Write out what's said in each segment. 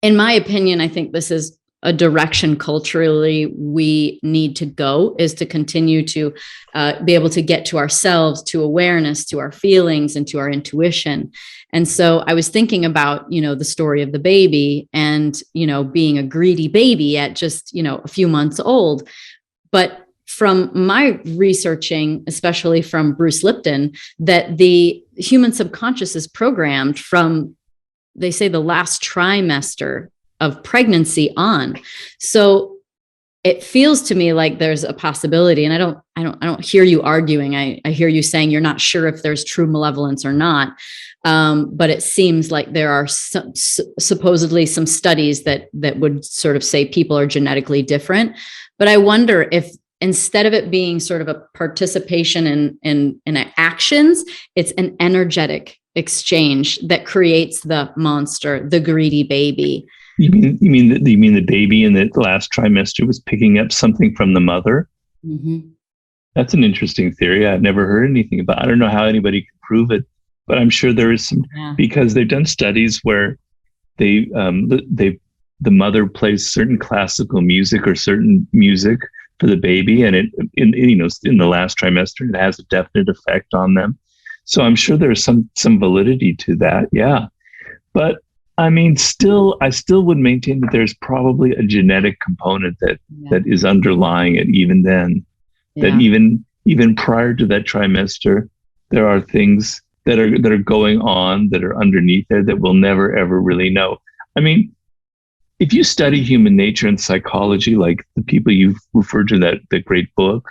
in my opinion, I think this is a direction culturally we need to go, is to continue to be able to get to ourselves, to awareness, to our feelings, and to our intuition. And so I was thinking about, the story of the baby and, being a greedy baby at just, a few months old. But from my researching, especially from Bruce Lipton, that the human subconscious is programmed from, they say, the last trimester of pregnancy on. So it feels to me like there's a possibility, and I don't hear you arguing. I hear you saying you're not sure if there's true malevolence or not. But it seems like there are supposedly some studies that would sort of say people are genetically different. But I wonder if, instead of it being sort of a participation in actions, it's an energetic exchange that creates the monster, the greedy baby. You mean the baby in the last trimester was picking up something from the mother? Mm-hmm. That's an interesting theory. I've never heard anything about. I don't know how anybody can prove it, but I'm sure there is some, because they've done studies where the mother plays certain classical music or certain music for the baby, and in the last trimester, it has a definite effect on them. So I'm sure there's some validity to that. Yeah. But I mean, I still would maintain that there's probably a genetic component that is underlying it even then. Yeah. That even prior to that trimester, there are things that are going on that are underneath there that we'll never ever really know. I mean, if you study human nature and psychology, like the people you've referred to, that great book,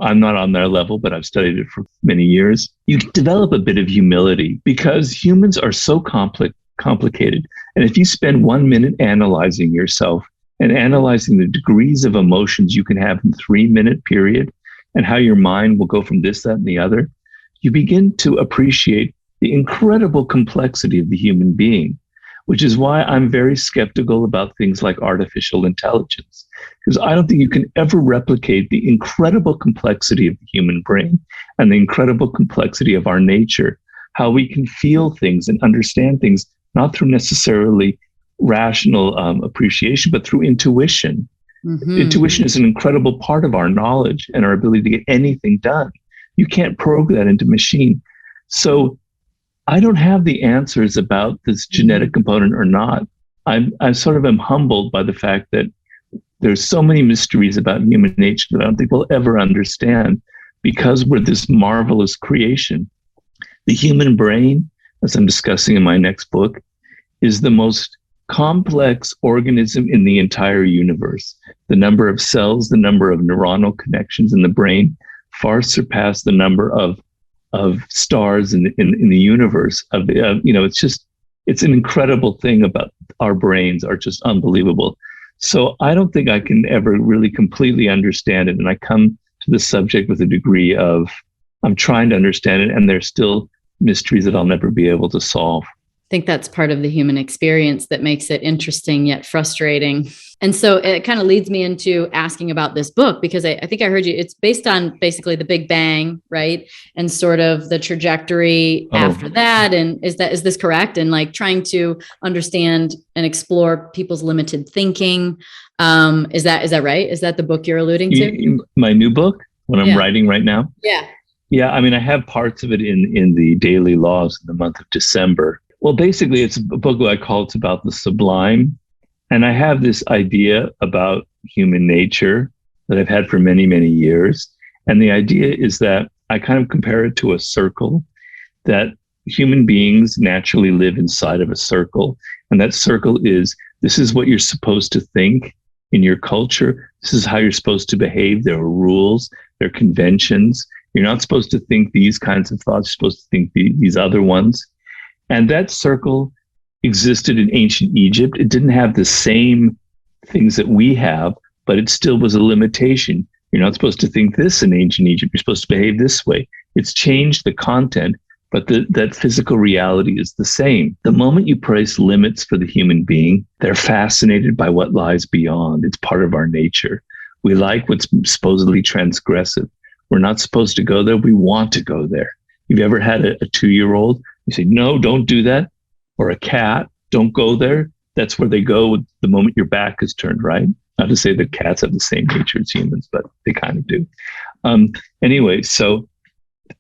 I'm not on their level, but I've studied it for many years. You develop a bit of humility because humans are so complicated. And if you spend 1 minute analyzing yourself and analyzing the degrees of emotions you can have in 3-minute period and how your mind will go from this, that, and the other, you begin to appreciate the incredible complexity of the human being, which is why I'm very skeptical about things like artificial intelligence, because I don't think you can ever replicate the incredible complexity of the human brain and the incredible complexity of our nature, how we can feel things and understand things, not through necessarily rational appreciation, but through intuition. Mm-hmm. Intuition is an incredible part of our knowledge and our ability to get anything done. You can't program that into machine. So I don't have the answers about this genetic component or not. I sort of am humbled by the fact that there's so many mysteries about human nature that I don't think we'll ever understand, because we're this marvelous creation. The human brain, as I'm discussing in my next book, is the most complex organism in the entire universe. The number of cells, the number of neuronal connections in the brain far surpass the number of stars in the universe. It's an incredible thing about our brains are just unbelievable. So I don't think I can ever really completely understand it. And I come to the subject with a degree of, I'm trying to understand it, and there's still mysteries that I'll never be able to solve. I think that's part of the human experience that makes it interesting yet frustrating. And so it kind of leads me into asking about this book, because I think I heard you, it's based on basically the Big Bang, right? And sort of the trajectory after that. And is this correct? And like trying to understand and explore people's limited thinking. Is that right? Is that the book you're alluding to? My new book, what I'm writing right now? Yeah. Yeah, I mean, I have parts of it in the Daily Laws in the month of December. Well, basically, it's a book I call It's About the Sublime. And I have this idea about human nature that I've had for many, many years. And the idea is that I kind of compare it to a circle, that human beings naturally live inside of a circle. And that circle is, this is what you're supposed to think in your culture. This is how you're supposed to behave. There are rules, there are conventions. You're not supposed to think these kinds of thoughts. You're supposed to think these other ones. And that circle existed in ancient Egypt. It didn't have the same things that we have, but it still was a limitation. You're not supposed to think this in ancient Egypt. You're supposed to behave this way. It's changed the content, but that physical reality is the same. The moment you place limits for the human being, they're fascinated by what lies beyond. It's part of our nature. We like what's supposedly transgressive. We're not supposed to go there. We want to go there. You've ever had a 2-year-old? You say, no, don't do that. Or a cat, don't go there. that's where they go the moment your back is turned, right? Not to say that cats have the same nature as humans, but they kind of do. Anyway, so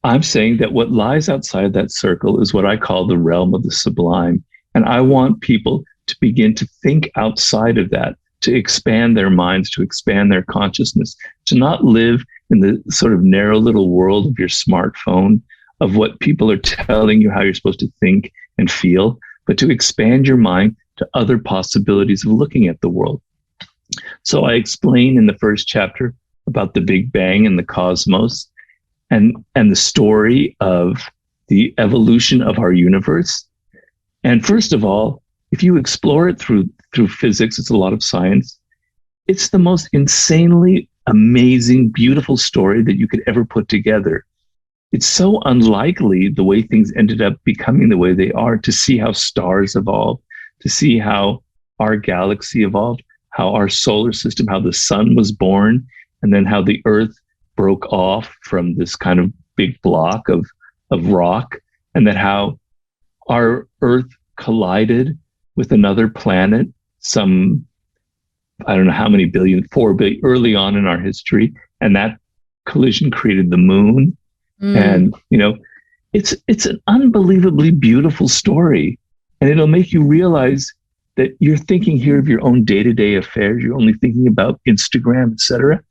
I'm saying that what lies outside that circle is what I call the realm of the sublime. And I want people to begin to think outside of that, to expand their minds, to expand their consciousness, to not live in the sort of narrow little world of your smartphone, of what people are telling you how you're supposed to think and feel, but to expand your mind to other possibilities of looking at the world. So I explain in the first chapter about the Big Bang and the cosmos, and the story of the evolution of our universe. And first of all, if you explore it through physics, it's a lot of science. It's the most insanely amazing, beautiful story that you could ever put together. It's so unlikely the way things ended up becoming the way they are, to see how stars evolved, to see how our galaxy evolved, how our solar system, how the sun was born, and then how the Earth broke off from this kind of big block of rock, and that how our Earth collided with another planet some, I don't know how many billion, 4 billion, early on in our history, and that collision created the moon. And it's an unbelievably beautiful story, and it'll make you realize that you're thinking here of your own day-to-day affairs. You're only thinking about Instagram, etc.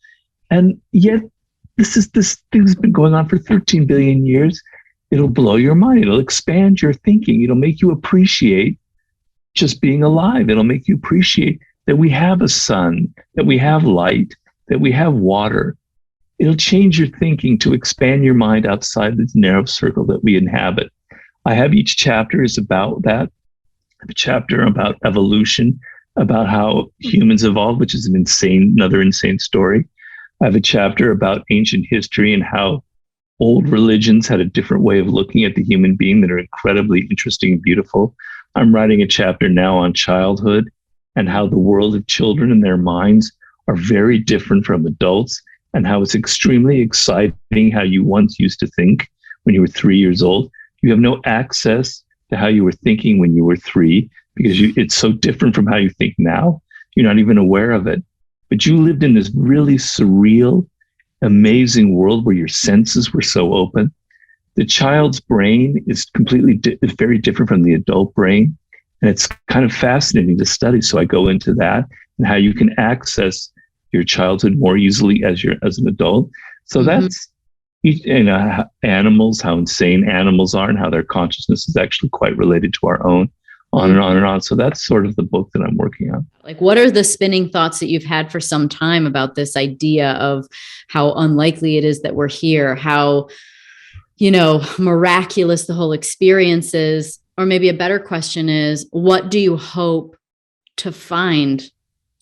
And yet this thing's been going on for 13 billion years. It'll blow your mind. It'll expand your thinking. It'll make you appreciate just being alive. It'll make you appreciate that we have a sun, that we have light, that we have water. It'll change your thinking to expand your mind outside this narrow circle that we inhabit. I have each chapter is about that. I have a chapter about evolution, about how humans evolved, which is another insane story. I have a chapter about ancient history and how old religions had a different way of looking at the human being that are incredibly interesting and beautiful. I'm writing a chapter now on childhood and how the world of children and their minds are very different from adults, and how it's extremely exciting how you once used to think when you were 3 years old. You have no access to how you were thinking when you were 3, because it's so different from how you think now. You're not even aware of it. But you lived in this really surreal, amazing world where your senses were so open. The child's brain is very different from the adult brain. And it's kind of fascinating to study. So I go into that and how you can access your childhood more easily as an adult. So that's, animals, how insane animals are, and how their consciousness is actually quite related to our own, on and on and on. So that's sort of the book that I'm working on. Like, what are the spinning thoughts that you've had for some time about this idea of how unlikely it is that we're here, how, miraculous the whole experience is? Or maybe a better question is, what do you hope to find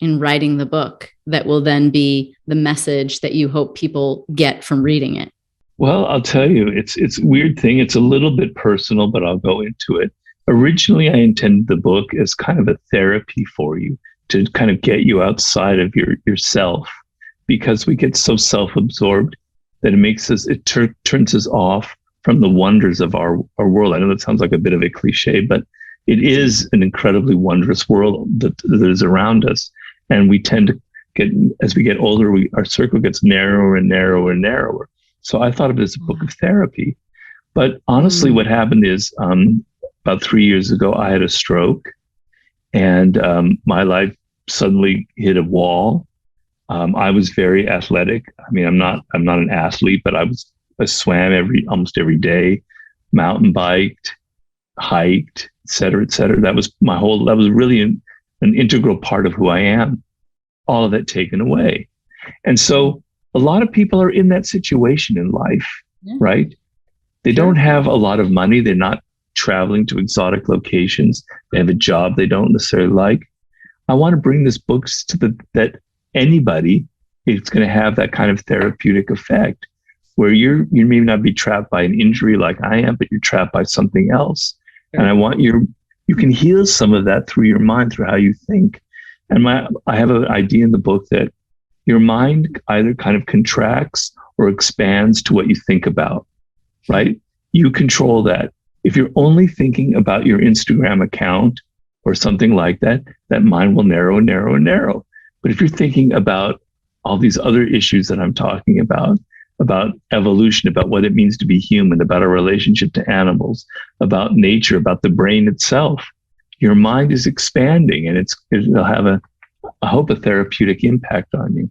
in writing the book that will then be the message that you hope people get from reading it? Well, I'll tell you, it's a weird thing. It's a little bit personal, but I'll go into it. Originally, I intended the book as kind of a therapy for you, to kind of get you outside of yourself, because we get so self-absorbed that it turns us off from the wonders of our world. I know that sounds like a bit of a cliche, but it is an incredibly wondrous world that is around us. And we tend to as we get older, our circle gets narrower and narrower and narrower. So I thought of it as a book of therapy. But honestly, what happened is about 3 years ago, I had a stroke, and my life suddenly hit a wall. I was very athletic. I mean, I'm not an athlete, but I swam almost every day, mountain biked, hiked, et cetera, et cetera. That was really an integral part of who I am. All of that taken away. And so a lot of people are in that situation in life, right? They don't have a lot of money. They're not traveling to exotic locations. They have a job they don't necessarily like. I want to bring this book that anybody is going to have that kind of therapeutic effect, where you may not be trapped by an injury like I am, but you're trapped by something else. And I want you can heal some of that through your mind, through how you think. And I have an idea in the book that your mind either kind of contracts or expands to what you think about, right? You control that. If you're only thinking about your Instagram account, or something like that, that mind will narrow and narrow and narrow. But if you're thinking about all these other issues that I'm talking about evolution, about what it means to be human, about our relationship to animals, about nature, about the brain itself, your mind is expanding, and it'll have I hope, a therapeutic impact on you.